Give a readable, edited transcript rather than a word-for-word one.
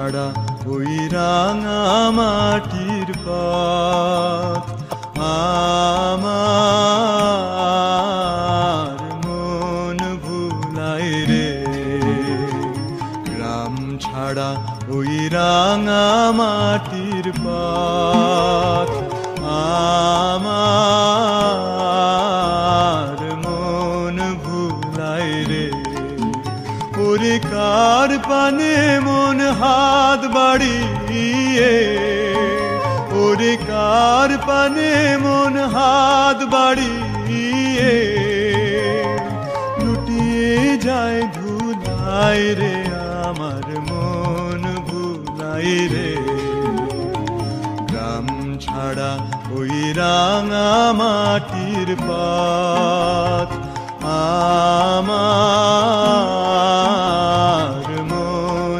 ছাড়া ওই রাঙা মাটির পথ আমার মন ভুলায় রে। গ্রাম ছাড়া ওই রাঙা মাটির পথ আমার মন ভুলায় রে। ওরে কার পানে মন হাত বাড়িয়ে, ওরে কার পানে মন হাত বাড়িয়ে লুটিয়ে যায় ধুলায় রে। আমার মন ভুলায় রে। গ্রাম ছাড়া ওই রাঙা মাটির পথ আমার